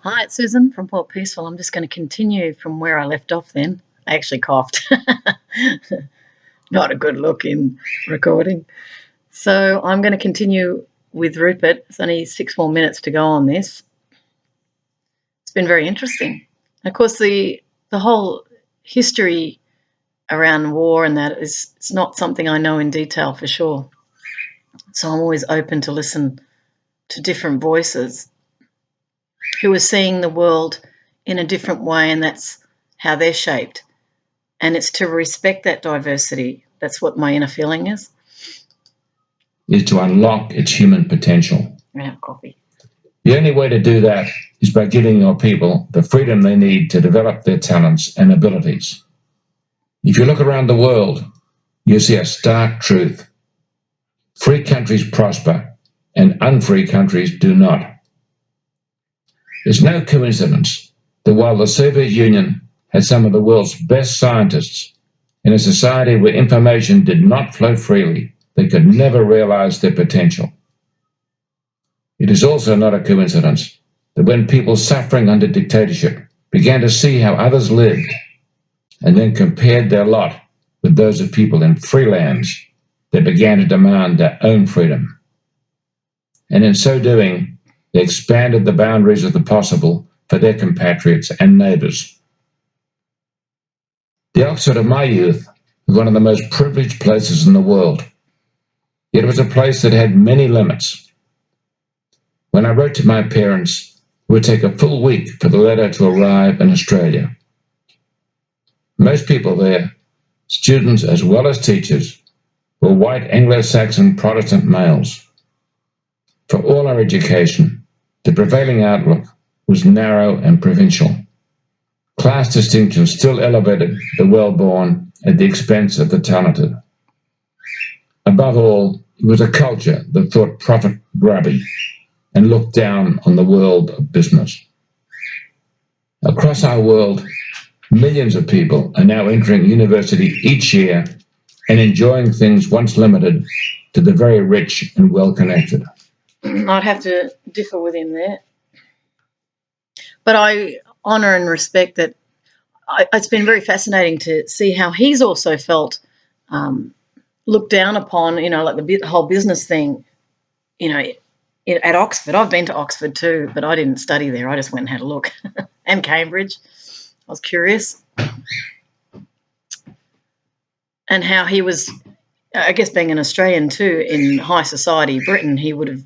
Hi, it's Susan from Worldpeacefull. I'm just going to continue from where I left off then. I actually coughed. Not a good look in recording. So I'm going to continue with Rupert. It's only 6 more minutes to go on this. It's been very interesting. Of course, the whole history around war and that is it's not something I know in detail for sure. So I'm always open to listen to different voices who are seeing the world in a different way, and that's how they're shaped. And it's to respect that diversity. That's what my inner feeling is. Is to unlock its human potential. Yeah, coffee. The only way to do that is by giving your people the freedom they need to develop their talents and abilities. If you look around the world, you see a stark truth. Free countries prosper and unfree countries do not. It's no coincidence that while the Soviet Union had some of the world's best scientists, in a society where information did not flow freely, they could never realize their potential. It is also not a coincidence that when people suffering under dictatorship began to see how others lived and then compared their lot with those of people in free lands, they began to demand their own freedom. And in so doing, they expanded the boundaries of the possible for their compatriots and neighbours. The Oxford of my youth was one of the most privileged places in the world. Yet it was a place that had many limits. When I wrote to my parents, it would take a full week for the letter to arrive in Australia. Most people there, students as well as teachers, were white Anglo-Saxon Protestant males. For all our education, the prevailing outlook was narrow and provincial. Class distinction still elevated the well-born at the expense of the talented. Above all, it was a culture that thought profit grubby and looked down on the world of business. Across our world, millions of people are now entering university each year and enjoying things once limited to the very rich and well-connected. I'd have to differ with him there. But I honour and respect that. It's been very fascinating to see how he's also felt looked down upon, like the whole business thing, at Oxford. I've been to Oxford too, but I didn't study there. I just went and had a look. And Cambridge. I was curious. And how he was, I guess being an Australian too, in high society Britain, he would have,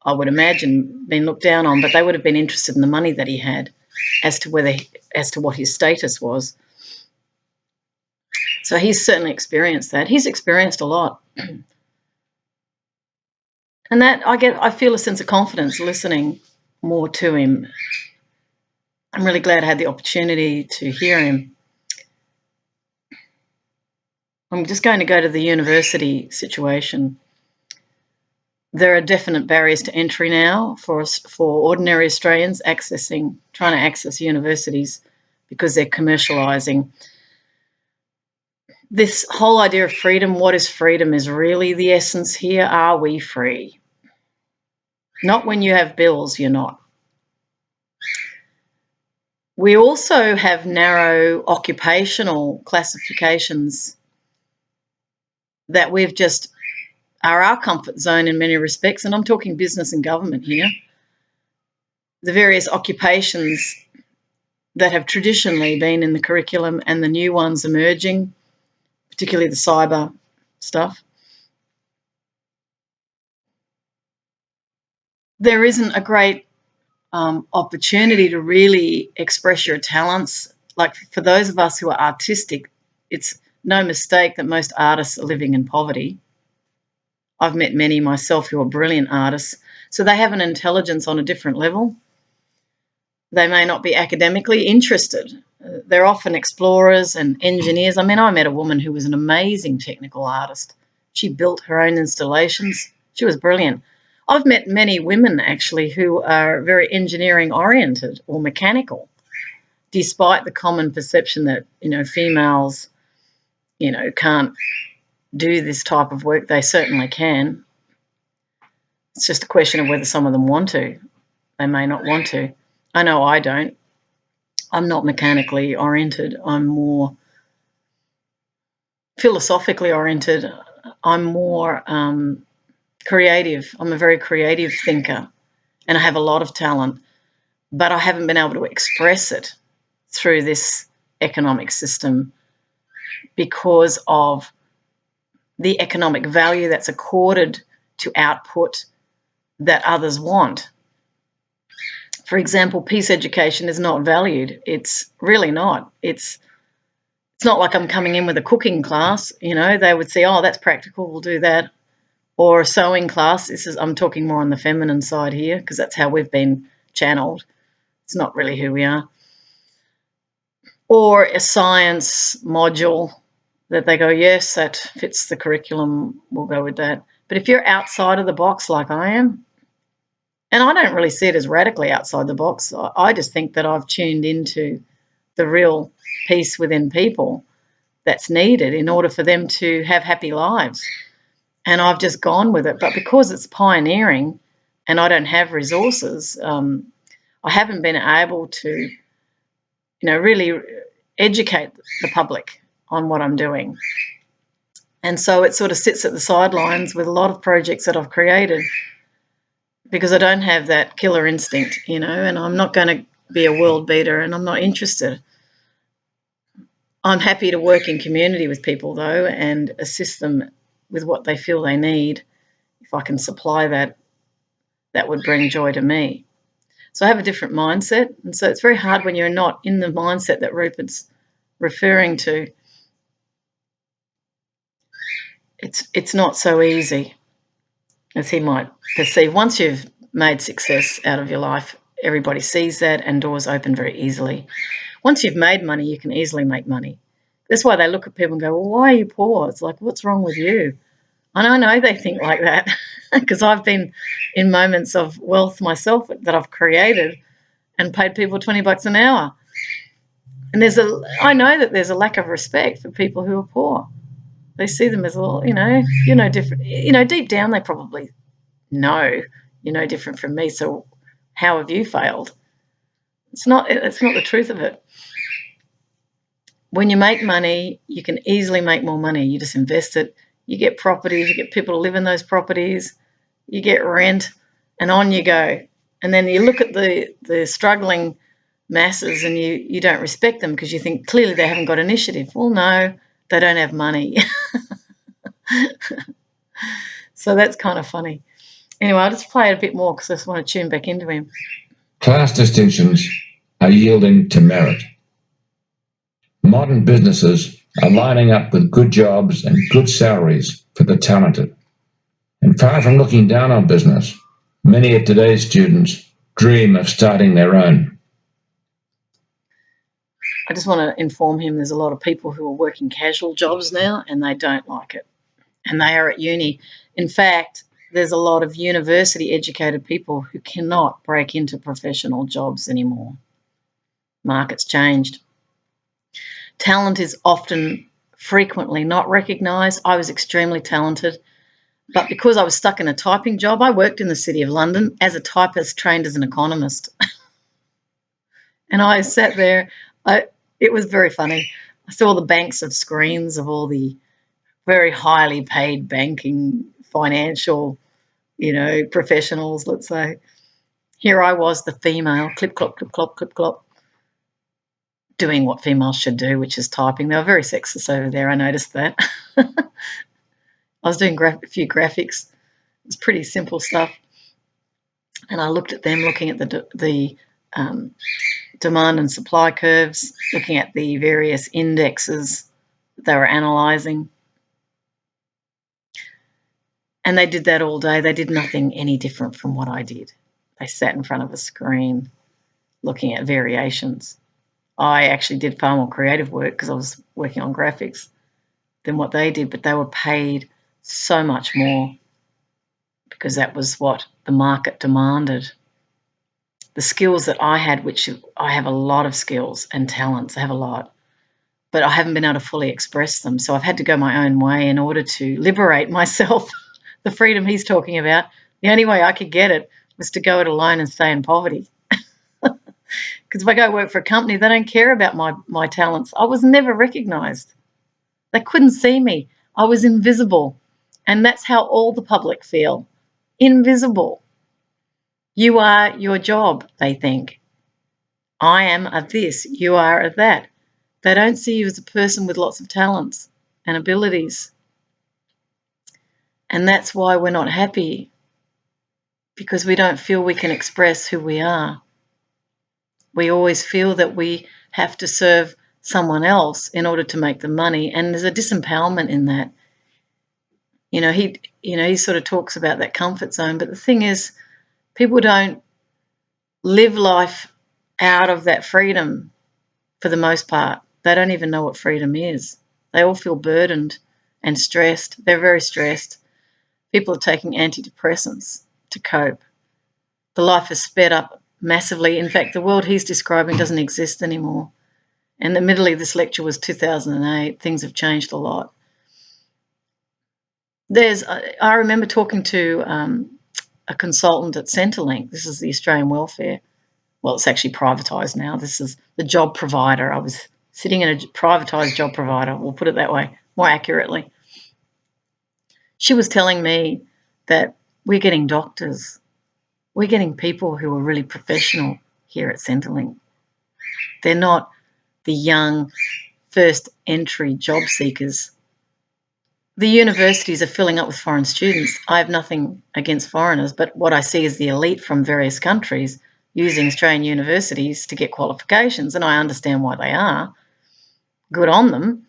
I would imagine, been looked down on, but they would have been interested in the money that he had as to what his status was. So he's certainly experienced that. He's experienced a lot. And that I feel a sense of confidence listening more to him. I'm really glad I had the opportunity to hear him. I'm just going to go to the university situation. There are definite barriers to entry now for ordinary Australians trying to access universities because they're commercialising. This whole idea of freedom, what is freedom, is really the essence here. Are we free? Not when you have bills, you're not. We also have narrow occupational classifications that we've just are our comfort zone in many respects, and I'm talking business and government here. The various occupations that have traditionally been in the curriculum and the new ones emerging, particularly the cyber stuff. There isn't a great opportunity to really express your talents. Like for those of us who are artistic, it's no mistake that most artists are living in poverty. I've met many myself who are brilliant artists. So they have an intelligence on a different level. They may not be academically interested. They're often explorers and engineers. I mean, I met a woman who was an amazing technical artist. She built her own installations. She was brilliant. I've met many women, actually, who are very engineering-oriented or mechanical, despite the common perception that, females, can't do this type of work. They certainly can. It's just a question of whether some of them want to. They may not want to. I know I don't. I'm not mechanically oriented. I'm more philosophically oriented. I'm more creative. I'm a very creative thinker, and I have a lot of talent, but I haven't been able to express it through this economic system because of the economic value that's accorded to output that others want. For example, peace education is not valued. It's really not. It's not like I'm coming in with a cooking class. They would say, oh, that's practical, we'll do that. Or a sewing class. I'm talking more on the feminine side here because that's how we've been channeled. It's not really who we are. Or a science module that they go, yes, that fits the curriculum, we'll go with that. But if you're outside of the box like I am, and I don't really see it as radically outside the box, I just think that I've tuned into the real peace within people that's needed in order for them to have happy lives. And I've just gone with it. But because it's pioneering and I don't have resources, I haven't been able to, really educate the public on what I'm doing. And so it sort of sits at the sidelines with a lot of projects that I've created because I don't have that killer instinct, and I'm not going to be a world beater and I'm not interested. I'm happy to work in community with people, though, and assist them with what they feel they need. If I can supply that, that would bring joy to me. So I have a different mindset, and so it's very hard when you're not in the mindset that Rupert's referring to. It's not so easy as he might perceive. Once you've made success out of your life, everybody sees that and doors open very easily. Once you've made money, you can easily make money. That's why they look at people and go, well, why are you poor? It's like, what's wrong with you? And I know they think like that because I've been in moments of wealth myself that I've created and paid people $20 an hour. And I know that there's a lack of respect for people who are poor. They see them as, well, you're no different. Deep down they probably know you're no different from me. So how have you failed? It's not the truth of it. When you make money, you can easily make more money. You just invest it. You get properties. You get people to live in those properties. You get rent, and on you go. And then you look at the struggling masses and you don't respect them because you think clearly they haven't got initiative. Well, no, they don't have money. So that's kind of funny. Anyway, I'll just play it a bit more because I just want to tune back into him. Class distinctions are yielding to merit. Modern businesses are lining up with good jobs and good salaries for the talented. And far from looking down on business, many of today's students dream of starting their own. I just want to inform him there's a lot of people who are working casual jobs now and they don't like it. And they are at uni. In fact, there's a lot of university educated people who cannot break into professional jobs anymore. Market's changed. Talent is frequently not recognised. I was extremely talented, but because I was stuck in a typing job, I worked in the City of London as a typist trained as an economist. And I sat there. It was very funny. I saw the banks of screens of all the very highly paid banking, financial, professionals, let's say. Here I was, the female, clip, clop, clip, clop, clip, clop, doing what females should do, which is typing. They were very sexist over there. I noticed that. I was doing a few graphics. It was pretty simple stuff. And I looked at them, looking at the demand and supply curves, looking at the various indexes that they were analysing. And they did that all day. They did nothing any different from what I did. They sat in front of a screen looking at variations. I actually did far more creative work because I was working on graphics than what they did, but they were paid so much more because that was what the market demanded. The skills that I had, which I have a lot of skills and talents, I have a lot, but I haven't been able to fully express them. So I've had to go my own way in order to liberate myself. The freedom he's talking about, the only way I could get it was to go it alone and stay in poverty. Because if I go work for a company, they don't care about my talents. I was never recognised. They couldn't see me. I was invisible. And that's how all the public feel. Invisible. You are your job, they think. I am a this, you are a that. They don't see you as a person with lots of talents and abilities. And that's why we're not happy, because we don't feel we can express who we are. We always feel that we have to serve someone else in order to make the money, and there's a disempowerment in that. He sort of talks about that comfort zone, but the thing is, people don't live life out of that freedom for the most part. They don't even know what freedom is. They all feel burdened and stressed. They're very stressed. People are taking antidepressants to cope. The life is sped up massively. In fact, the world he's describing doesn't exist anymore. And admittedly, this lecture was 2008. Things have changed a lot. I remember talking to a consultant at Centrelink. This is the Australian welfare. Well, it's actually privatised now. This is the job provider. I was sitting in a privatised job provider, we'll put it that way, more accurately. She was telling me that we're getting doctors. We're getting people who are really professional here at Centrelink. They're not the young first entry job seekers. The universities are filling up with foreign students. I have nothing against foreigners, but what I see is the elite from various countries using Australian universities to get qualifications, and I understand why they are. Good on them.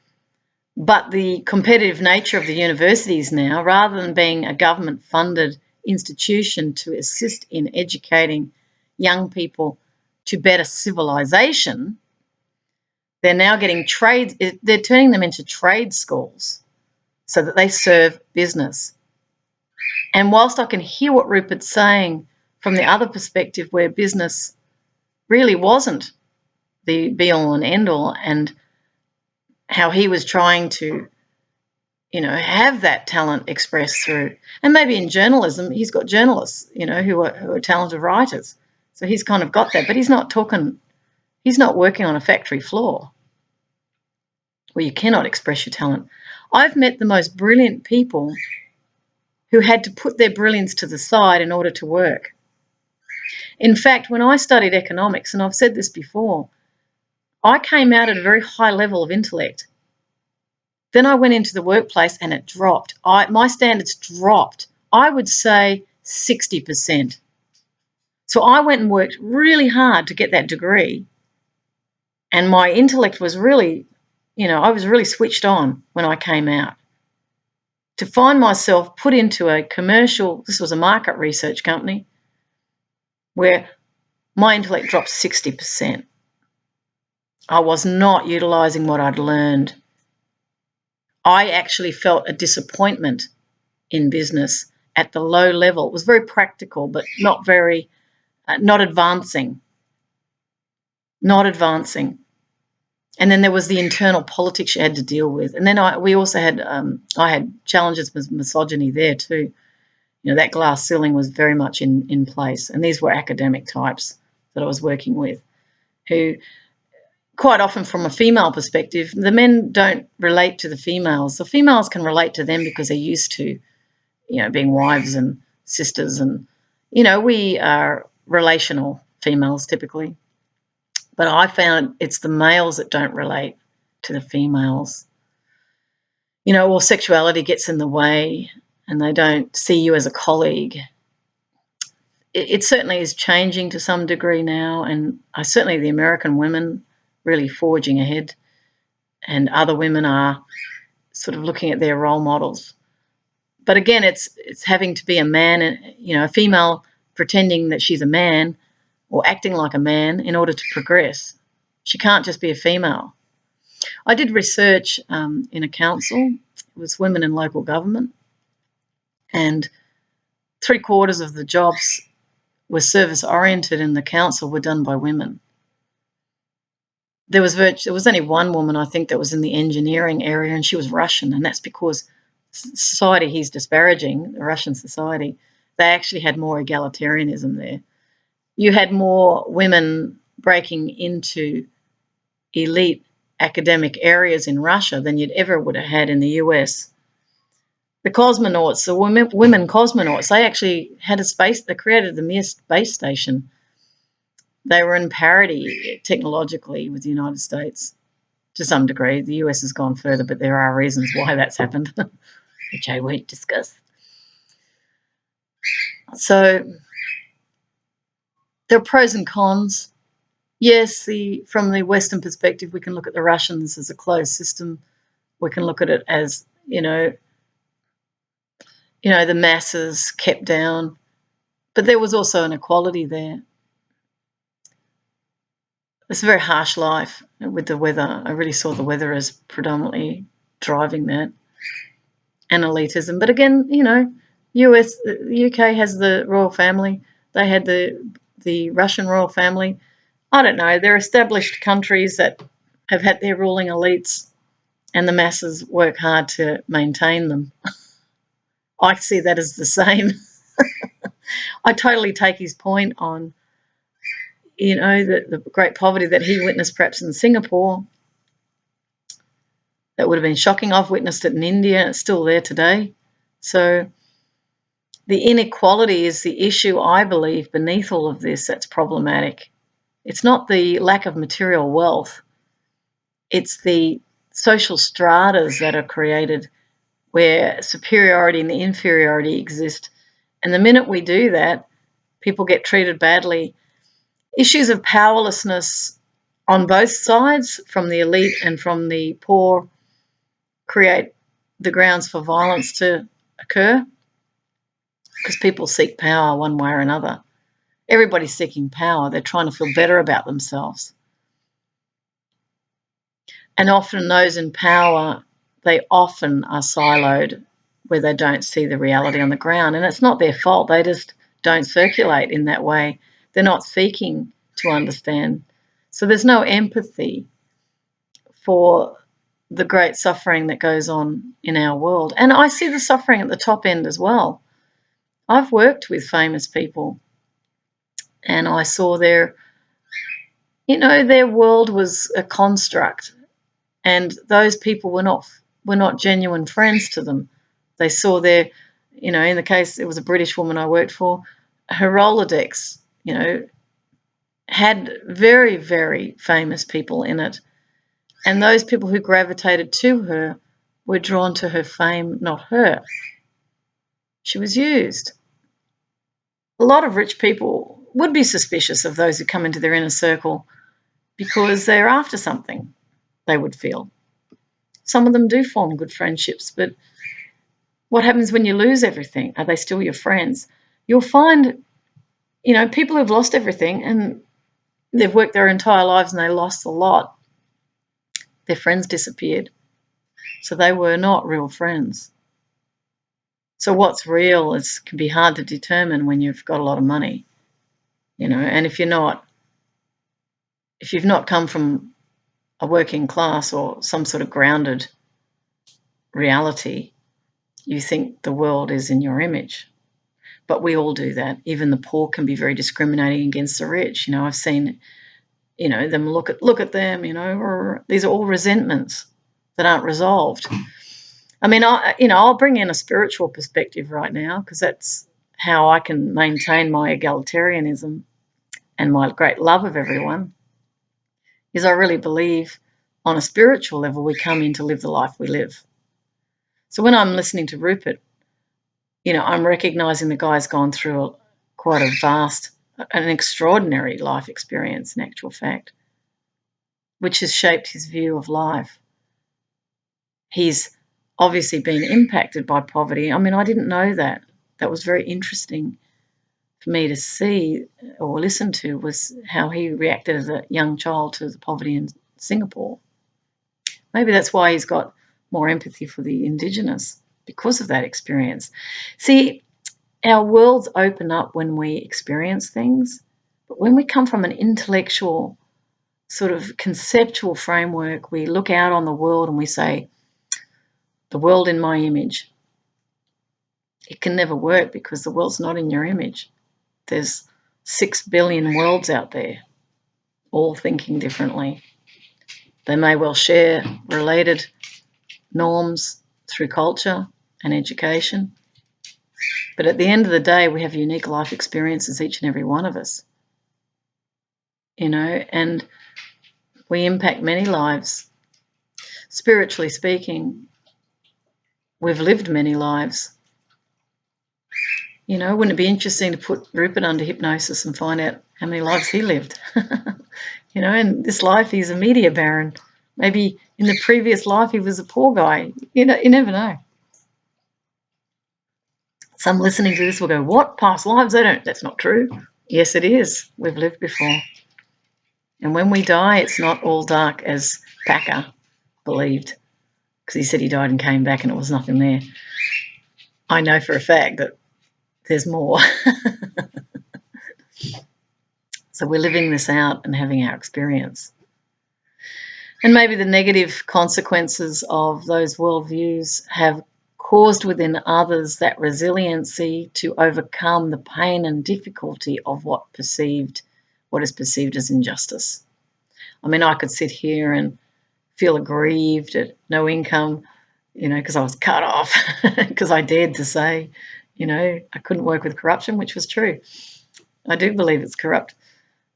But the competitive nature of the universities now, rather than being a government-funded institution to assist in educating young people to better civilization, they're now getting trades. They're turning them into trade schools so that they serve business. And whilst I can hear what Rupert's saying from the other perspective, where business really wasn't the be-all and end-all, and how he was trying to, have that talent expressed through, and maybe in journalism, he's got journalists, who are talented writers. So he's kind of got that, but he's not working on a factory floor where you cannot express your talent. I've met the most brilliant people who had to put their brilliance to the side in order to work. In fact, when I studied economics, and I've said this before, I came out at a very high level of intellect. Then I went into the workplace and it dropped. My standards dropped. I would say 60%. So I went and worked really hard to get that degree. And my intellect was really, I was really switched on when I came out. To find myself put into a commercial, this was a market research company, where my intellect dropped 60%. I was not utilising what I'd learned. I actually felt a disappointment in business at the low level. It was very practical, but not advancing. Not advancing. And then there was the internal politics you had to deal with. And then we also had, I had challenges with misogyny there too. That glass ceiling was very much in place. And these were academic types that I was working with, who quite often from a female perspective, the men don't relate to the females. The females can relate to them because they're used to, being wives and sisters. And, we are relational females typically. But I found it's the males that don't relate to the females. Or sexuality gets in the way and they don't see you as a colleague. It certainly is changing to some degree now, and certainly the American women really forging ahead, and other women are sort of looking at their role models. But again, it's having to be a man, a female pretending that she's a man or acting like a man in order to progress. She can't just be a female. I did research in a council. It was women in local government, and 3/4 of the jobs were service-oriented in the council were done by women. There was only one woman, I think, that was in the engineering area, and she was Russian, and that's because society he's disparaging, the Russian society, they actually had more egalitarianism there. You had more women breaking into elite academic areas in Russia than you'd ever would have had in the US. The cosmonauts, the women cosmonauts, they actually had a space, they created the Mir space station. They were in parity technologically with the United States to some degree. The US has gone further, but there are reasons why that's happened, which I won't discuss. So there are pros and cons. Yes, from the Western perspective, we can look at the Russians as a closed system. We can look at it as, the masses kept down. But there was also an equality there. It's a very harsh life with the weather. I really saw the weather as predominantly driving that, and elitism. But again, the UK has the royal family. They had the Russian royal family. I don't know. They're established countries that have had their ruling elites, and the masses work hard to maintain them. I see that as the same. I totally take his point on, the great poverty that he witnessed perhaps in Singapore. That would have been shocking. I've witnessed it in India. It's still there today. So the inequality is the issue, I believe, beneath all of this that's problematic. It's not the lack of material wealth. It's the social stratas that are created where superiority and inferiority exist. And the minute we do that, people get treated badly. Issues of powerlessness on both sides, from the elite and from the poor, create the grounds for violence to occur because people seek power one way or another. Everybody's seeking power. They're trying to feel better about themselves. And often those in power, they often are siloed where they don't see the reality on the ground. And it's not their fault. They just don't circulate in that way. They're not seeking to understand. So there's no empathy for the great suffering that goes on in our world. And I see the suffering at the top end as well. I've worked with famous people and I saw their world was a construct, and those people were not genuine friends to them. They saw their, in the case, it was a British woman I worked for, her Rolodex, had very, very famous people in it. And those people who gravitated to her were drawn to her fame, not her. She was used. A lot of rich people would be suspicious of those who come into their inner circle because they're after something, they would feel. Some of them do form good friendships, but what happens when you lose everything? Are they still your friends? You'll find, people who've lost everything and they've worked their entire lives and they lost a lot. Their friends disappeared. So they were not real friends. So what's real can be hard to determine when you've got a lot of money, and if you've not come from a working class or some sort of grounded reality, you think the world is in your image. But we all do that. Even the poor can be very discriminating against the rich. I've seen, them look at them, these are all resentments that aren't resolved. I mean, I'll bring in a spiritual perspective right now because that's how I can maintain my egalitarianism and my great love of everyone, is I really believe on a spiritual level we come in to live the life we live. So when I'm listening to Rupert, I'm recognising the guy's gone through quite a vast, an extraordinary life experience in actual fact, which has shaped his view of life. He's obviously been impacted by poverty. I mean, I didn't know that. That was very interesting for me to see or listen to, was how he reacted as a young child to the poverty in Singapore. Maybe that's why he's got more empathy for the Indigenous, because of that experience. See, our worlds open up when we experience things, but when we come from an intellectual sort of conceptual framework, we look out on the world and we say, the world in my image. It can never work because the world's not in your image. There's 6 billion worlds out there. all thinking differently. They may well share related norms through culture and education, but at the end of the day, we have unique life experiences, each and every one of us, and we impact many lives. Spiritually speaking, we've lived many lives. Wouldn't it be interesting to put Rupert under hypnosis and find out how many lives he lived? In this life he's a media baron. Maybe in the previous life he was a poor guy. You never know. Some listening to this will go, what? Past lives? That's not true. Yes, it is. We've lived before. And when we die, it's not all dark as Packer believed, because he said he died and came back and it was nothing there. I know for a fact that there's more. So we're living this out and having our experience. And maybe the negative consequences of those worldviews have caused within others that resiliency to overcome the pain and difficulty of what is perceived as injustice. I mean, I could sit here and feel aggrieved at no income, because I was cut off, because I dared to say, I couldn't work with corruption, which was true. I do believe it's corrupt.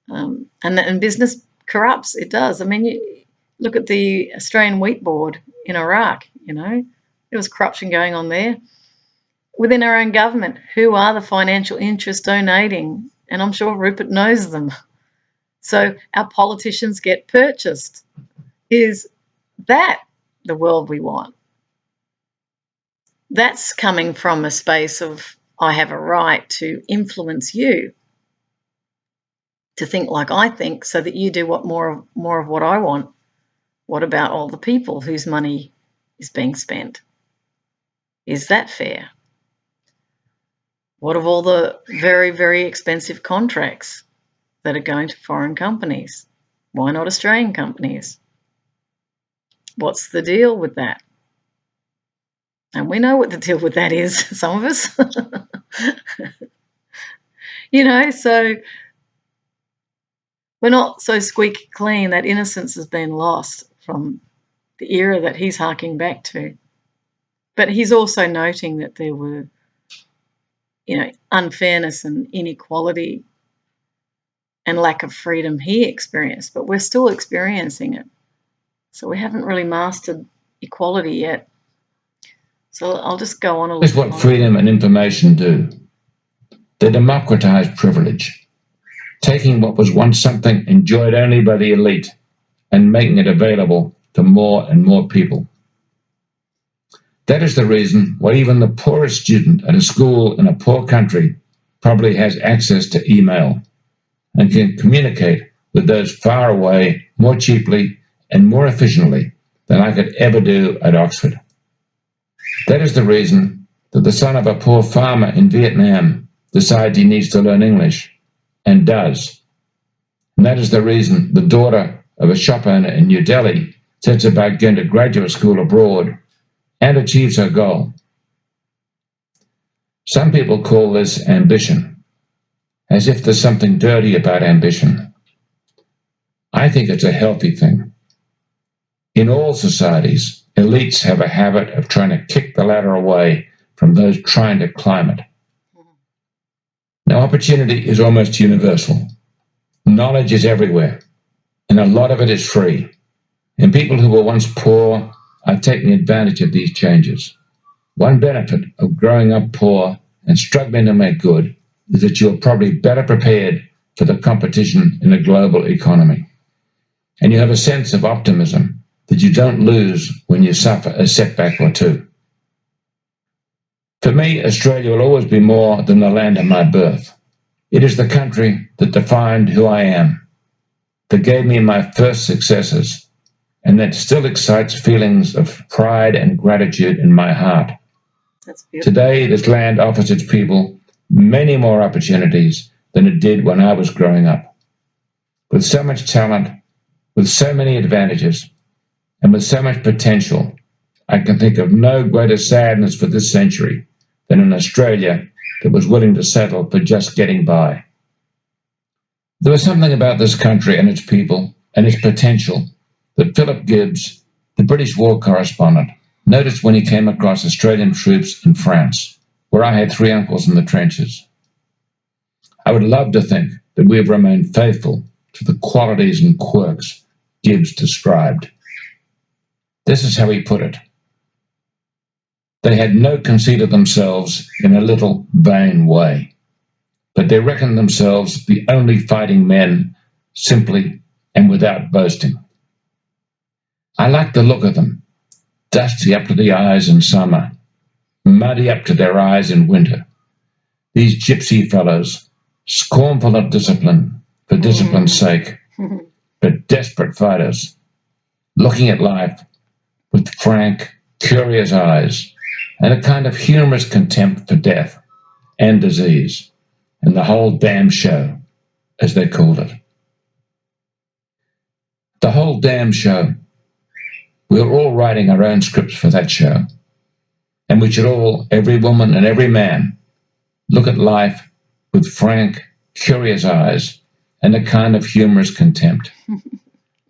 And business corrupts. It does. I mean, you look at the Australian Wheat Board in Iraq, there was corruption going on there. Within our own government, who are the financial interests donating? And I'm sure Rupert knows them. So our politicians get purchased. Is that the world we want? That's coming from a space of, I have a right to influence you to think like I think, so that you do more of what I want. What about all the people whose money is being spent? Is that fair? What of all the very, very expensive contracts that are going to foreign companies? Why not Australian companies? What's the deal with that? And we know what the deal with that is, some of us. So we're not so squeaky clean. That innocence has been lost from the era that he's harking back to. But he's also noting that there were, unfairness and inequality and lack of freedom he experienced, but we're still experiencing it. So we haven't really mastered equality yet. So I'll just go on a little bit. This is what freedom and information do. They democratize privilege, taking what was once something enjoyed only by the elite and making it available to more and more people. That is the reason why even the poorest student at a school in a poor country probably has access to email and can communicate with those far away more cheaply and more efficiently than I could ever do at Oxford. That is the reason that the son of a poor farmer in Vietnam decides he needs to learn English, and does. And that is the reason the daughter of a shop owner in New Delhi sets about going to graduate school abroad and achieves her goal. Some people call this ambition, as if there's something dirty about ambition. I think it's a healthy thing. In all societies, elites have a habit of trying to kick the ladder away from those trying to climb it. Now, opportunity is almost universal. Knowledge is everywhere, and a lot of it is free. And people who were once poor are taking advantage of these changes. One benefit of growing up poor and struggling to make good is that you're probably better prepared for the competition in a global economy. And you have a sense of optimism that you don't lose when you suffer a setback or two. For me, Australia will always be more than the land of my birth. It is the country that defined who I am, that gave me my first successes, and that still excites feelings of pride and gratitude in my heart. Today, this land offers its people many more opportunities than it did when I was growing up. With so much talent, with so many advantages, and with so much potential, I can think of no greater sadness for this century than an Australia that was willing to settle for just getting by. There was something about this country and its people and its potential that Philip Gibbs, the British war correspondent, noticed when he came across Australian troops in France, where I had 3 uncles in the trenches. I would love to think that we have remained faithful to the qualities and quirks Gibbs described. This is how he put it. They had no conceit of themselves in a little vain way, but they reckoned themselves the only fighting men simply and without boasting. I liked the look of them, dusty up to the eyes in summer, muddy up to their eyes in winter. These gypsy fellows, scornful of discipline for discipline's sake, but desperate fighters, looking at life with frank, curious eyes and a kind of humorous contempt for death and disease and the whole damn show, as they called it. The whole damn show. We were all writing our own scripts for that show, and we should all, every woman and every man, look at life with frank, curious eyes and a kind of humorous contempt.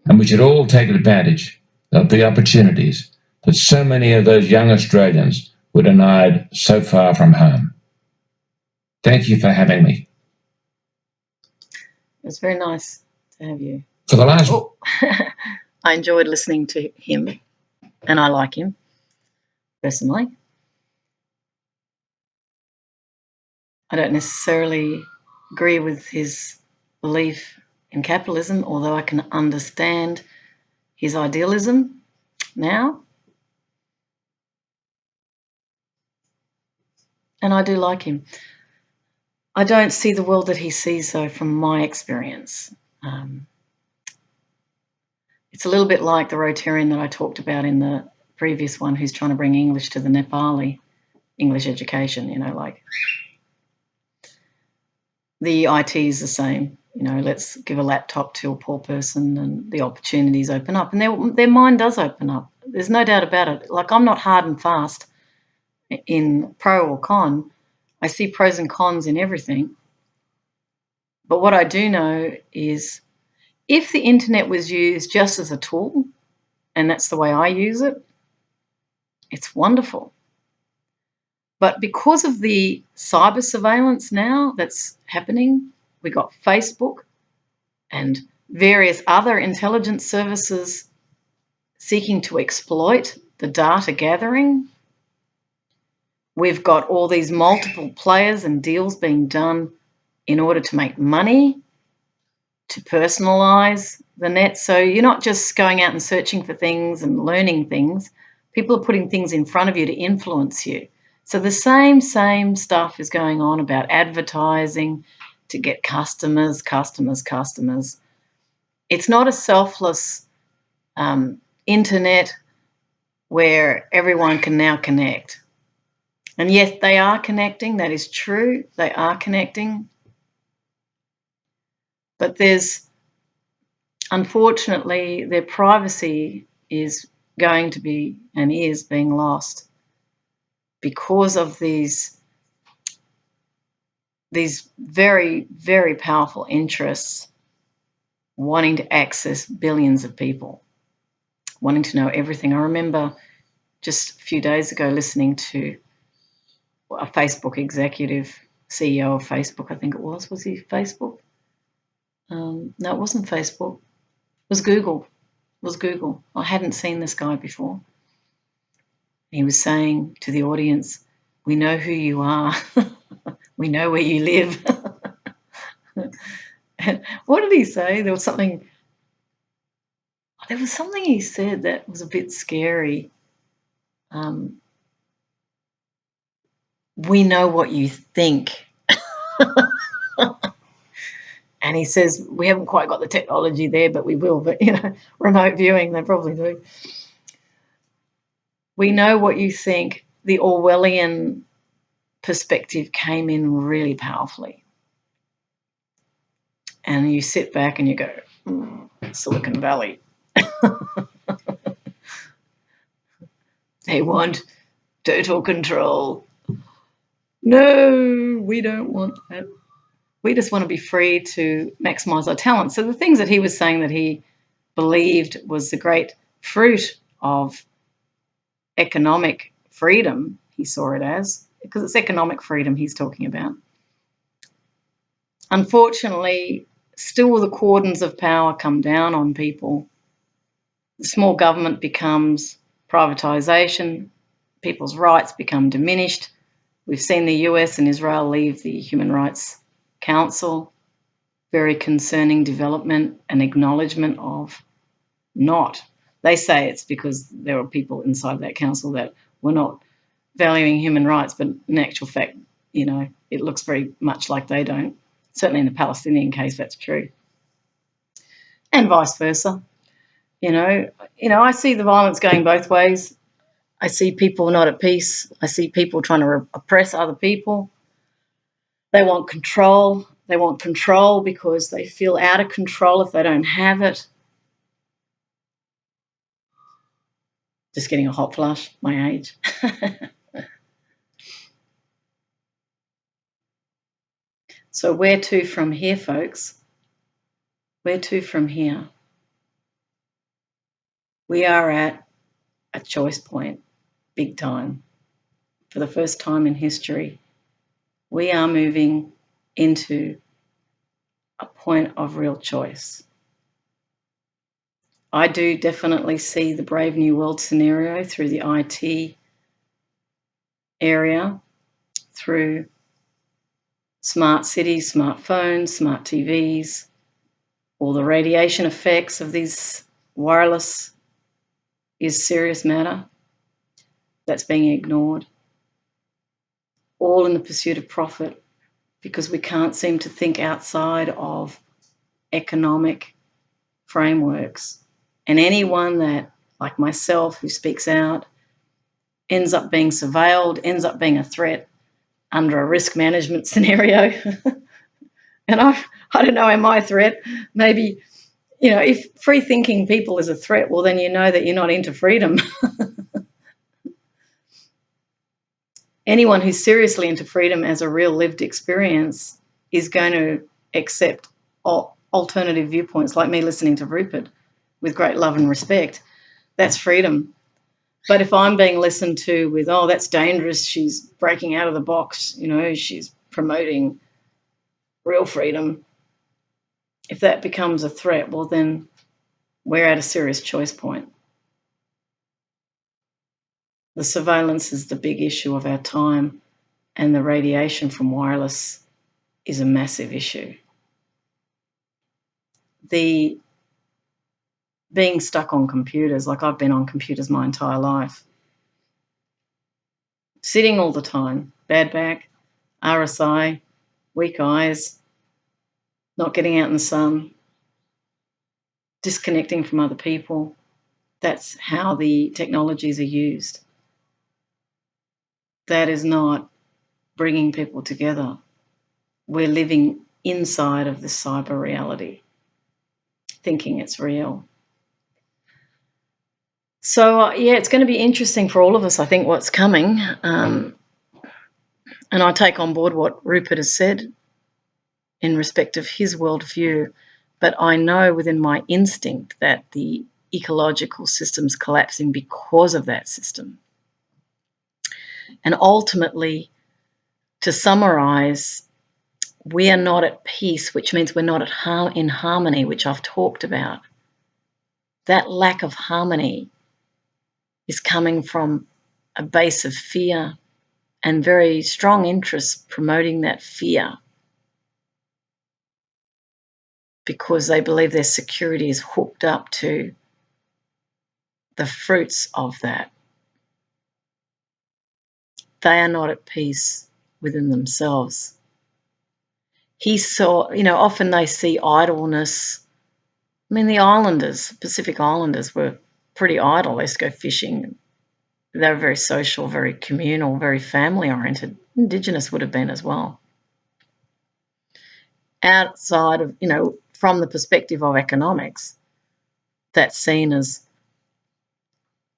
And we should all take advantage of the opportunities that so many of those young Australians were denied so far from home. Thank you for having me. It was very nice to have you. For the last... I enjoyed listening to him, and I like him personally. I don't necessarily agree with his belief in capitalism, although I can understand his idealism now. And I do like him. I don't see the world that he sees, though, from my experience. It's a little bit like the Rotarian that I talked about in the previous one, who's trying to bring English to the Nepali, English education, like the IT is the same. Let's give a laptop to a poor person and the opportunities open up. And their mind does open up. There's no doubt about it. Like, I'm not hard and fast in pro or con. I see pros and cons in everything. But what I do know is if the internet was used just as a tool, and that's the way I use it, it's wonderful. But because of the cyber surveillance now that's happening, we got Facebook and various other intelligence services seeking to exploit the data gathering. We've got all these multiple players and deals being done in order to make money, to personalize the net. So you're not just going out and searching for things and learning things. People are putting things in front of you to influence you. So the same stuff is going on about advertising to get customers. It's not a selfless internet where everyone can now connect. And yes, they are connecting. That is true. They are connecting. But unfortunately, their privacy is going to be and is being lost because of these very, very powerful interests wanting to access billions of people, wanting to know everything. I remember just a few days ago listening to a Facebook executive, CEO of Facebook, I think it was. Was he Facebook? No, it wasn't Facebook. It was Google. I hadn't seen this guy before. He was saying to the audience, "We know who you are. We know where you live." And what did he say? There was something he said that was a bit scary. We know what you think. And he says, we haven't quite got the technology there, but we will. But, remote viewing, they probably do. We know what you think. The Orwellian perspective came in really powerfully. And you sit back and you go, Silicon Valley. They want total control. No, we don't want that. We just want to be free to maximise our talent. So the things that he was saying that he believed was the great fruit of economic freedom, he saw it as, because it's economic freedom he's talking about. Unfortunately, still the cordons of power come down on people. The small government becomes privatisation. People's rights become diminished. We've seen the US and Israel leave the Human Rights Council. Very concerning development and acknowledgement of not. They say it's because there are people inside that council that were not valuing human rights, but in actual fact, it looks very much like they don't. Certainly in the Palestinian case, that's true. And vice versa. I see the violence going both ways. I see people not at peace. I see people trying to oppress other people. They want control. They want control because they feel out of control if they don't have it. Just getting a hot flush, my age. So where to from here, folks? Where to from here? We are at a choice point, big time. For the first time in history, we are moving into a point of real choice. I do definitely see the Brave New World scenario through the IT area, through smart cities, smartphones, smart TVs, all the radiation effects of these wireless is serious matter that's being ignored, all in the pursuit of profit, because we can't seem to think outside of economic frameworks. And anyone that, like myself, who speaks out, ends up being surveilled, ends up being a threat under a risk management scenario. And I don't know, am I a threat? Maybe, if free-thinking people is a threat, well, then you know that you're not into freedom. Anyone who's seriously into freedom as a real lived experience is going to accept alternative viewpoints, like me listening to Rupert with great love and respect. That's freedom. But if I'm being listened to with, oh, that's dangerous, she's breaking out of the box, she's promoting real freedom, if that becomes a threat, well, then we're at a serious choice point. The surveillance is the big issue of our time, and the radiation from wireless is a massive issue. The being stuck on computers, like I've been on computers my entire life, sitting all the time, bad back, RSI, weak eyes, not getting out in the sun, disconnecting from other people. That's how the technologies are used. That is not bringing people together. We're living inside of the cyber reality, thinking it's real. So, it's going to be interesting for all of us, I think, what's coming. And I take on board what Rupert has said in respect of his worldview, but I know within my instinct that the ecological system's collapsing because of that system. And ultimately, to summarise, we are not at peace, which means we're not in harmony, which I've talked about. That lack of harmony is coming from a base of fear and very strong interests promoting that fear because they believe their security is hooked up to the fruits of that. They are not at peace within themselves. He saw, often they see idleness. I mean, the islanders, Pacific Islanders, were pretty idle. They used to go fishing. They were very social, very communal, very family-oriented. Indigenous would have been as well. Outside of, from the perspective of economics, that's seen as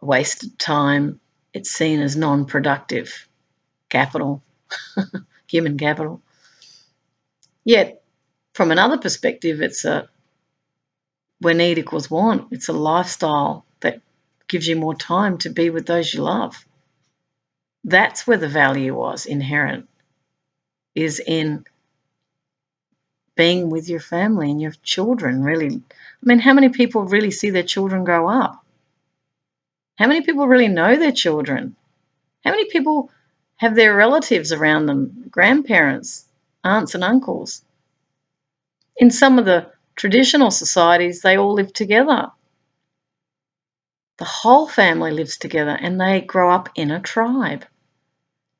wasted time. It's seen as non-productive capital, human capital. Yet, from another perspective, it's where need equals want. It's a lifestyle that gives you more time to be with those you love. That's where the value was inherent, is in being with your family and your children, really. I mean, how many people really see their children grow up? How many people really know their children? How many people have their relatives around them, grandparents, aunts and uncles? In some of the traditional societies, they all live together. The whole family lives together and they grow up in a tribe.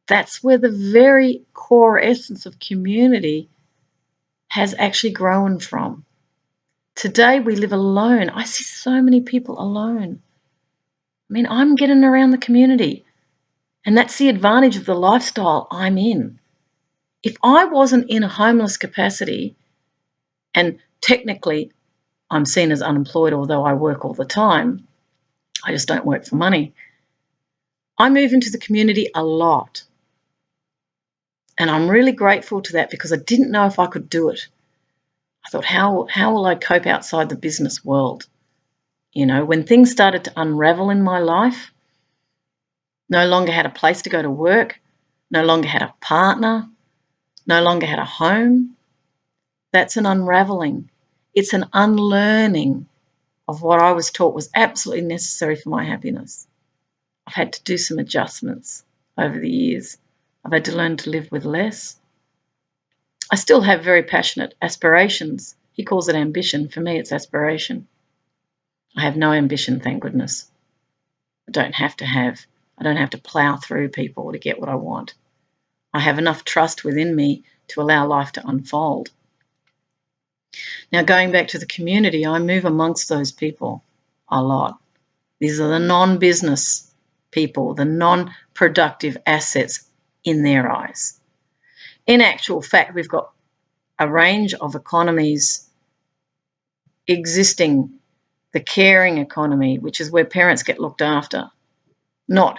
That's where the very core essence of community has actually grown from. Today we live alone. I see so many people alone. I mean, I'm getting around the community, and that's the advantage of the lifestyle I'm in. If I wasn't in a homeless capacity, and technically I'm seen as unemployed, although I work all the time, I just don't work for money. I move into the community a lot. And I'm really grateful to that because I didn't know if I could do it. I thought, how will I cope outside the business world? You know, when things started to unravel in my life, no longer had a place to go to work, no longer had a partner, no longer had a home, that's an unraveling. It's an unlearning of what I was taught was absolutely necessary for my happiness. I've had to do some adjustments over the years. I've had to learn to live with less. I still have very passionate aspirations. He calls it ambition. For me, it's aspiration. I have no ambition, thank goodness. I don't have to plow through people to get what I want. I have enough trust within me to allow life to unfold. Now, going back to the community, I move amongst those people a lot. These are the non-business people, the non-productive assets in their eyes. In actual fact, we've got a range of economies existing. The caring economy, which is where parents get looked after, not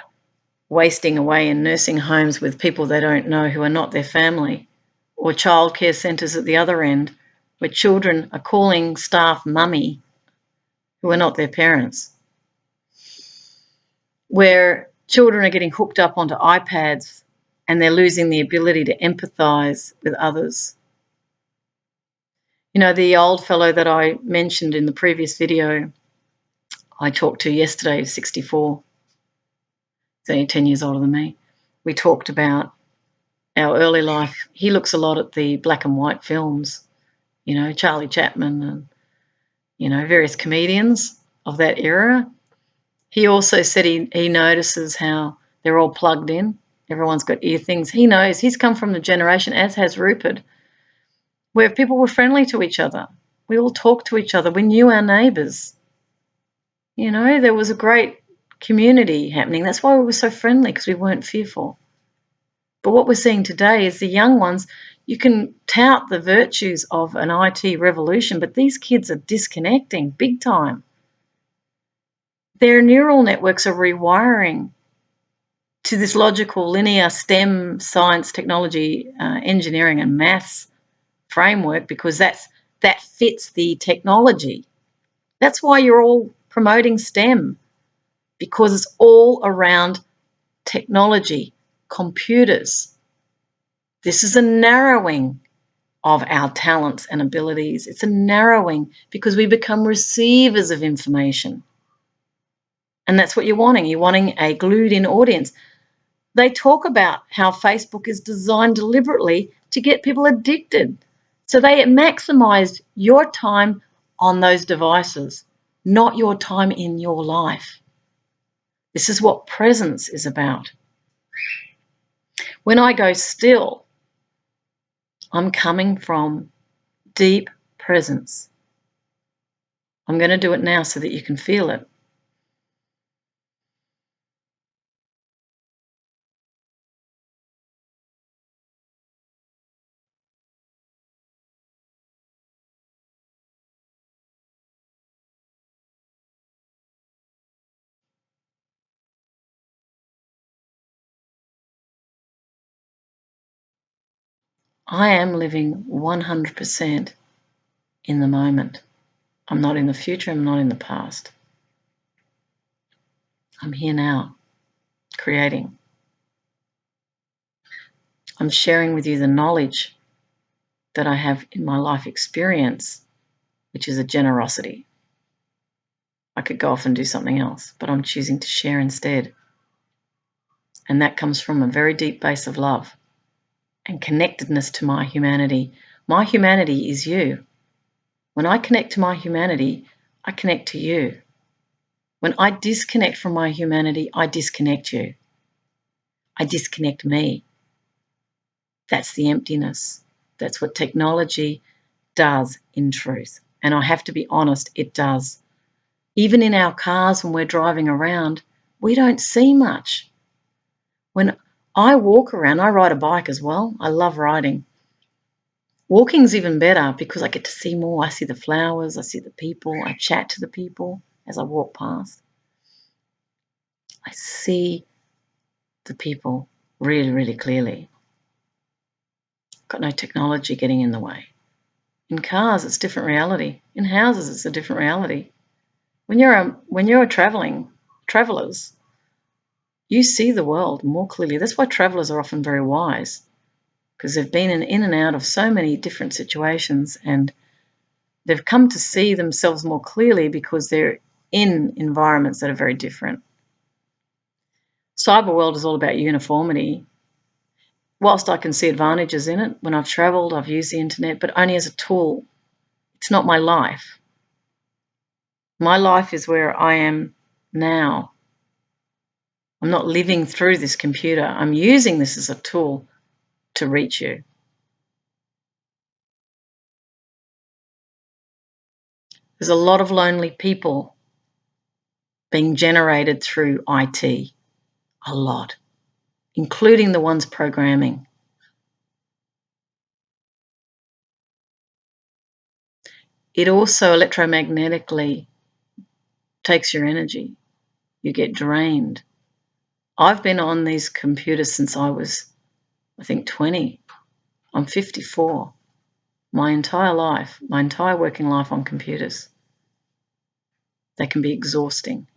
wasting away in nursing homes with people they don't know who are not their family, or childcare centres at the other end, where children are calling staff mummy who are not their parents, where children are getting hooked up onto iPads and they're losing the ability to empathise with others. You know, the old fellow that I mentioned in the previous video I talked to yesterday, 64, he's only 10 years older than me. We talked about our early life. He looks a lot at the black and white films, you know, Charlie Chaplin and, you know, various comedians of that era. He also said he notices how they're all plugged in. Everyone's got ear things. He knows. He's come from the generation, as has Rupert, where people were friendly to each other. We all talked to each other. We knew our neighbours. You know, there was a great community happening. That's why we were so friendly, because we weren't fearful. But what we're seeing today is the young ones, you can tout the virtues of an IT revolution, but these kids are disconnecting big time. Their neural networks are rewiring to this logical, linear STEM, science, technology, engineering and maths framework, because that fits the technology. That's why you're all promoting STEM, because it's all around technology, computers. This is a narrowing of our talents and abilities. It's a narrowing because we become receivers of information. And that's what you're wanting. You're wanting a glued-in audience. They talk about how Facebook is designed deliberately to get people addicted. So they maximised your time on those devices, not your time in your life. This is what presence is about. When I go still, I'm coming from deep presence. I'm going to do it now so that you can feel it. I am living 100% in the moment. I'm not in the future, I'm not in the past. I'm here now, creating. I'm sharing with you the knowledge that I have in my life experience, which is a generosity. I could go off and do something else, but I'm choosing to share instead. And that comes from a very deep base of love and connectedness to my humanity. My humanity is you. When I connect to my humanity, I connect to you. When I disconnect from my humanity, I disconnect you. I disconnect me. That's the emptiness. That's what technology does in truth. And I have to be honest, it does. Even in our cars when we're driving around, we don't see much. When I walk around, I ride a bike as well. I love riding. Walking's even better because I get to see more. I see the flowers, I see the people, I chat to the people as I walk past. I see the people really, really clearly. Got no technology getting in the way. In cars, it's a different reality. In houses, it's a different reality. When you're travelers, you see the world more clearly. That's why travelers are often very wise, because they've been in and out of so many different situations, and they've come to see themselves more clearly because they're in environments that are very different. Cyber world is all about uniformity. Whilst I can see advantages in it, when I've travelled, I've used the internet, but only as a tool. It's not my life. My life is where I am now. I'm not living through this computer. I'm using this as a tool to reach you. There's a lot of lonely people being generated through IT. A lot, including the ones programming. It also electromagnetically takes your energy. You get drained. I've been on these computers since I was, I think, 20. I'm 54. My entire life, my entire working life on computers. They can be exhausting.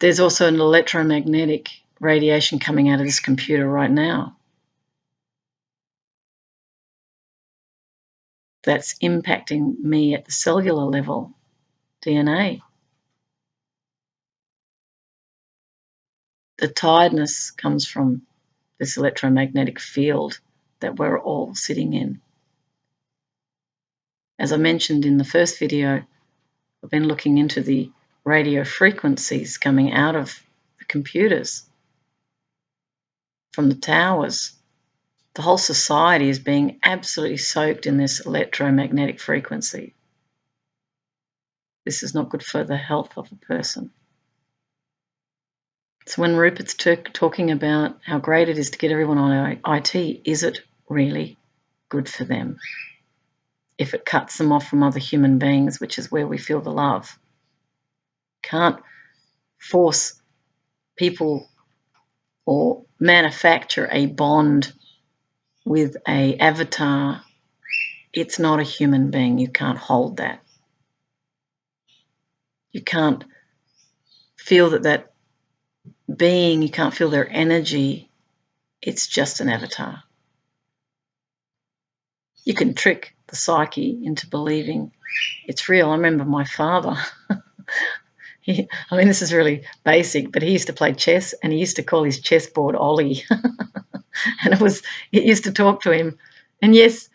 There's also an electromagnetic radiation coming out of this computer right now that's impacting me at the cellular level, DNA. The tiredness comes from this electromagnetic field that we're all sitting in. As I mentioned in the first video, I've been looking into the radio frequencies coming out of the computers, from the towers. The whole society is being absolutely soaked in this electromagnetic frequency. This is not good for the health of a person. So when Rupert's talking about how great it is to get everyone on IT, is it really good for them? If it cuts them off from other human beings, which is where we feel the love. Can't force people or manufacture a bond with an avatar. It's not a human being. You can't hold that. You can't feel that being, you can't feel their energy. It's just an avatar. You can trick the psyche into believing it's real. I remember my father, this is really basic, but he used to play chess and he used to call his chessboard Ollie. And it used to talk to him. And yes,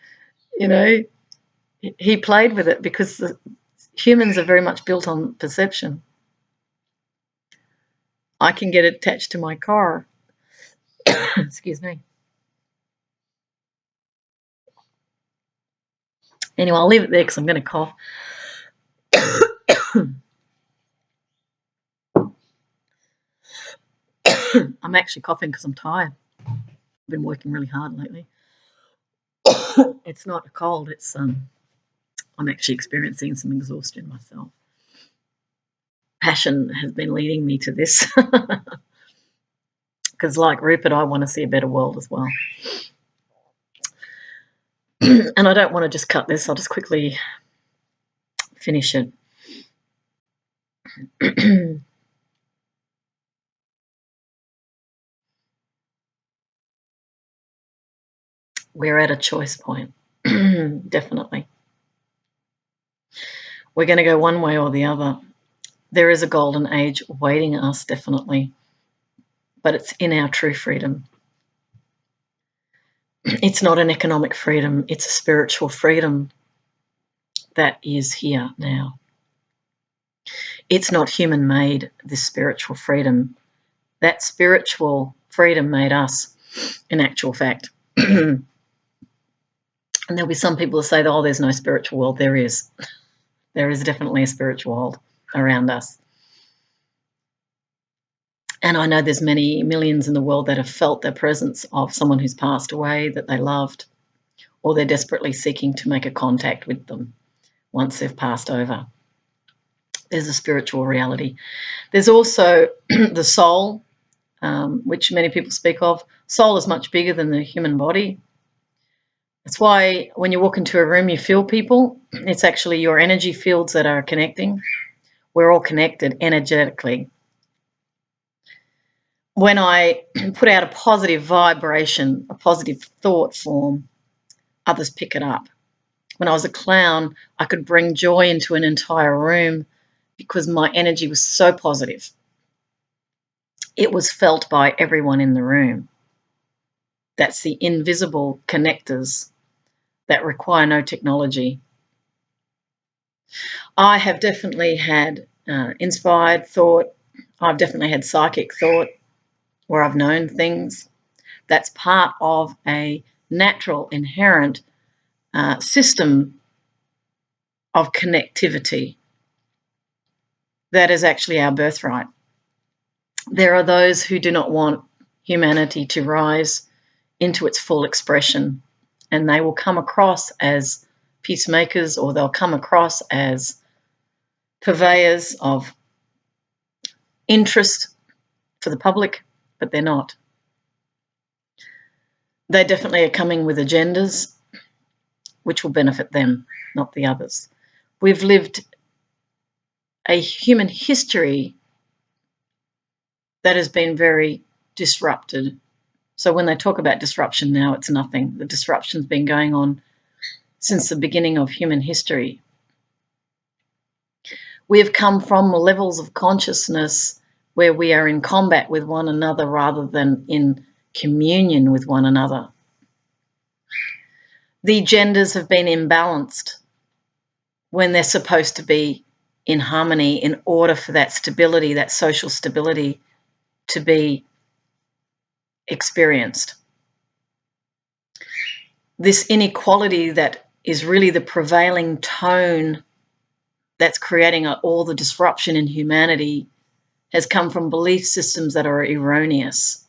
he played with it because humans are very much built on perception. I can get attached to my car. Excuse me. Anyway, I'll leave it there because I'm going to cough. I'm actually coughing because I'm tired. I've been working really hard lately. It's not a cold, it's I'm actually experiencing some exhaustion myself. Passion has been leading me to this because because like Rupert, I want to see a better world as well. And I don't want to just cut this. I'll just quickly finish it. We're at a choice point. Definitely. We're going to go one way or the other. There is a golden age awaiting us, definitely. But it's in our true freedom. It's not an economic freedom. It's a spiritual freedom that is here now. It's not human-made, this spiritual freedom. That spiritual freedom made us, in actual fact. And there'll be some people who say, oh, there's no spiritual world. There is. There is definitely a spiritual world around us. And I know there's many millions in the world that have felt the presence of someone who's passed away that they loved, or they're desperately seeking to make a contact with them once they've passed over. There's a spiritual reality. There's also the soul, which many people speak of. Soul is much bigger than the human body. That's why when you walk into a room, you feel people. It's actually your energy fields that are connecting. We're all connected energetically. When I put out a positive vibration, a positive thought form, others pick it up. When I was a clown, I could bring joy into an entire room because my energy was so positive. It was felt by everyone in the room. That's the invisible connectors that require no technology. I have definitely had inspired thought. I've definitely had psychic thought where I've known things. That's part of a natural, inherent system of connectivity that is actually our birthright. There are those who do not want humanity to rise into its full expression, and they will come across as peacemakers, or they'll come across as purveyors of interest for the public, but they're not. They definitely are coming with agendas which will benefit them, not the others. We've lived a human history that has been very disrupted. So when they talk about disruption now, it's nothing. The disruption's been going on since the beginning of human history. We have come from levels of consciousness where we are in combat with one another rather than in communion with one another. The genders have been imbalanced when they're supposed to be in harmony in order for that stability, that social stability, to be experienced. This inequality that is really the prevailing tone that's creating all the disruption in humanity has come from belief systems that are erroneous.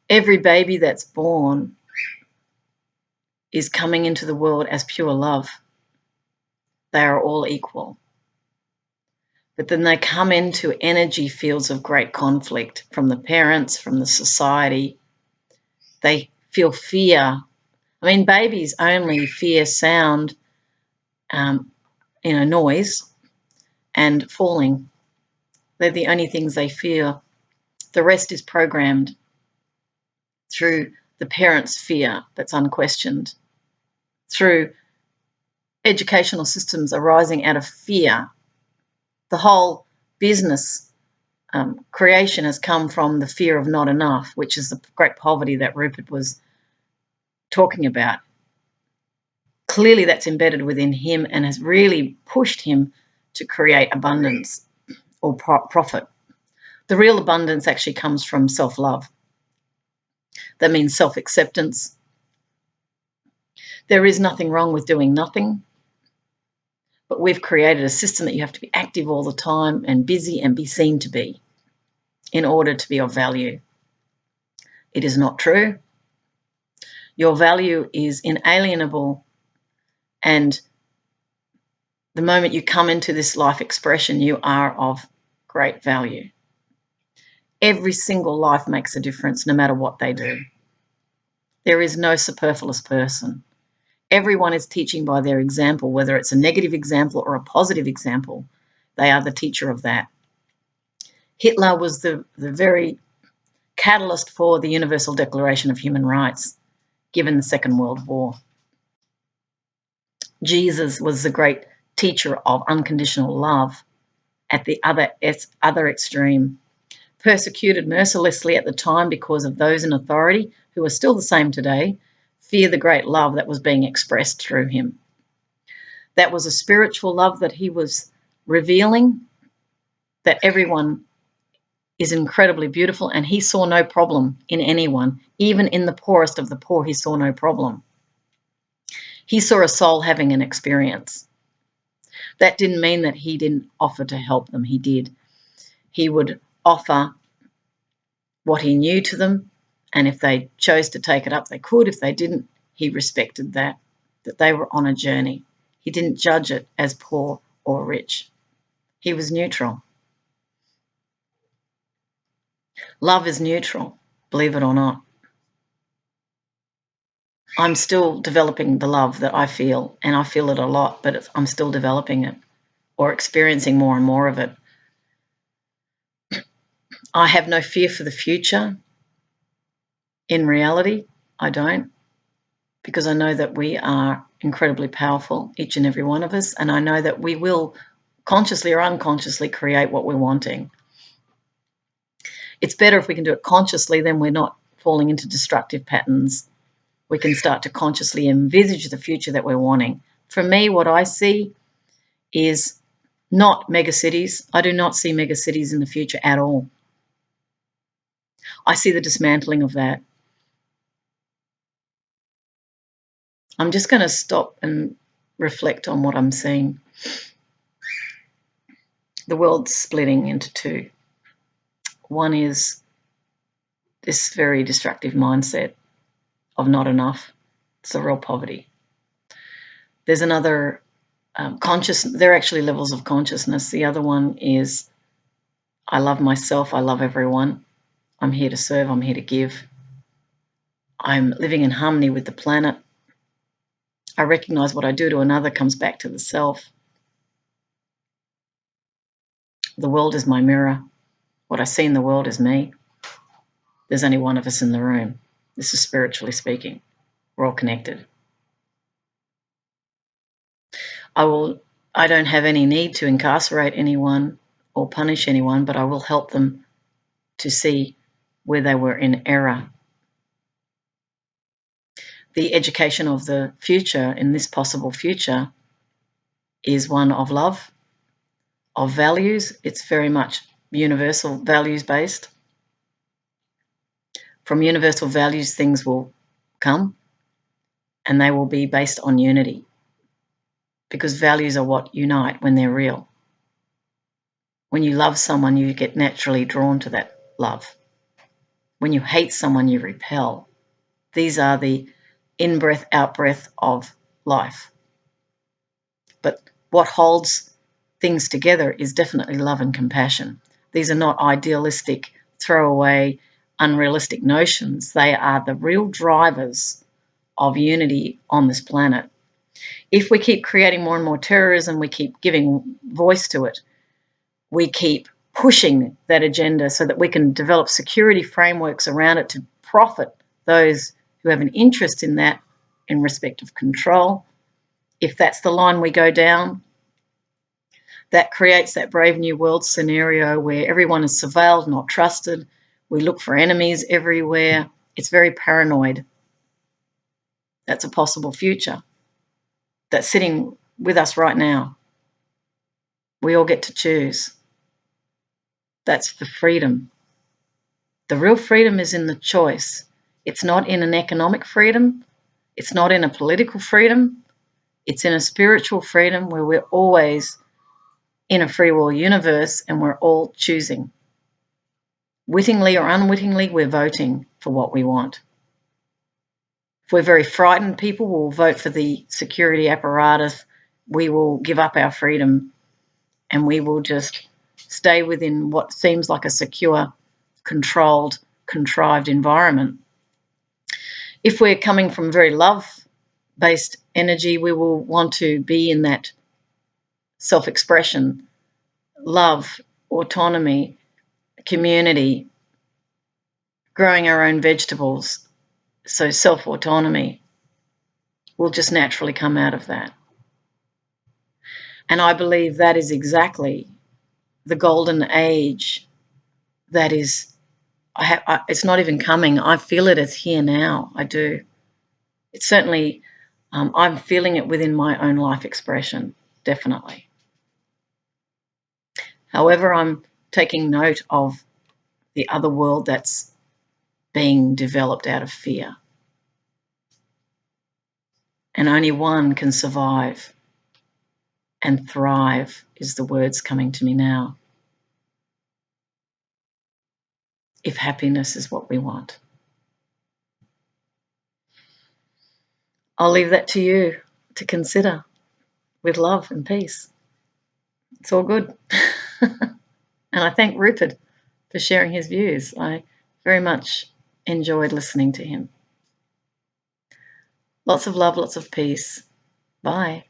Every baby that's born is coming into the world as pure love. They are all equal. But then they come into energy fields of great conflict from the parents, from the society. They feel fear. I mean, babies only fear sound, noise and falling. They're the only things they fear. The rest is programmed through the parents' fear that's unquestioned, through educational systems arising out of fear. The whole business creation has come from the fear of not enough, which is the great poverty that Rupert was talking about. Clearly that's embedded within him and has really pushed him to create abundance or profit. The real abundance actually comes from self-love. That means self-acceptance. There is nothing wrong with doing nothing, but we've created a system that you have to be active all the time and busy and be seen to be in order to be of value. It is not true. Your value is inalienable, and The moment you come into this life expression, you are of great value. Every single life makes a difference, no matter what they do. There is no superfluous person. Everyone is teaching by their example, whether it's a negative example or a positive example. They are the teacher of that. Hitler was the very catalyst for the Universal Declaration of Human Rights, given the Second World War. Jesus was the great teacher of unconditional love at the other extreme, persecuted mercilessly at the time because of those in authority, who are still the same today, fear the great love that was being expressed through him. That was a spiritual love that he was revealing, that everyone is incredibly beautiful, and he saw no problem in anyone. Even in the poorest of the poor, he saw no problem. He saw a soul having an experience. That didn't mean that he didn't offer to help them. He did. He would offer what he knew to them, and if they chose to take it up, they could. If they didn't, he respected that they were on a journey. He didn't judge it as poor or rich. He was neutral. Love is neutral, believe it or not. I'm still developing the love that I feel, and I feel it a lot, but I'm still developing it or experiencing more and more of it. I have no fear for the future. In reality, I don't, because I know that we are incredibly powerful, each and every one of us, and I know that we will consciously or unconsciously create what we're wanting. It's better if we can do it consciously, then we're not falling into destructive patterns. We can start to consciously envisage the future that we're wanting. For me, what I see is not megacities. I do not see megacities in the future at all. I see the dismantling of that. I'm just going to stop and reflect on what I'm seeing. The world's splitting into two. One is this very destructive mindset of not enough. It's the real poverty. There's another there are actually levels of consciousness. The other one is, I love myself, I love everyone. I'm here to serve, I'm here to give. I'm living in harmony with the planet. I recognize what I do to another comes back to the self. The world is my mirror. What I see in the world is me. There's only one of us in the room. This is spiritually speaking. We're all connected. I don't have any need to incarcerate anyone or punish anyone, but I will help them to see where they were in error. The education of the future, in this possible future, is one of love, of values. It's very much universal values based. From universal values, things will come, and they will be based on unity, because values are what unite when they're real. When you love someone, you get naturally drawn to that love. When you hate someone, you repel. These are the in-breath, out-breath of life. But what holds things together is definitely love and compassion. These are not idealistic, throwaway, unrealistic notions. They are the real drivers of unity on this planet. If we keep creating more and more terrorism, we keep giving voice to it, we keep pushing that agenda so that we can develop security frameworks around it to profit those who have an interest in that in respect of control. If that's the line we go down, that creates that Brave New World scenario where everyone is surveilled, not trusted. We look for enemies everywhere. It's very paranoid. That's a possible future that's sitting with us right now. We all get to choose. That's the freedom. The real freedom is in the choice. It's not in an economic freedom. It's not in a political freedom. It's in a spiritual freedom where we're always in a free will universe and we're all choosing. Wittingly or unwittingly, we're voting for what we want. If we're very frightened people, we'll vote for the security apparatus we will give up our freedom and we will just stay within what seems like a secure, controlled, contrived environment. If we're coming from very love-based energy, we will want to be in that self-expression, love, autonomy, community, growing our own vegetables. So self-autonomy will just naturally come out of that. And I believe that is exactly the golden age that is, it's not even coming. I feel it as here now. I do. It's certainly, I'm feeling it within my own life expression, definitely. However, I'm taking note of the other world that's being developed out of fear. And only one can survive and thrive, is the words coming to me now, if happiness is what we want. I'll leave that to you to consider with love and peace. It's all good. And I thank Rupert for sharing his views. I very much enjoyed listening to him. Lots of love, lots of peace. Bye.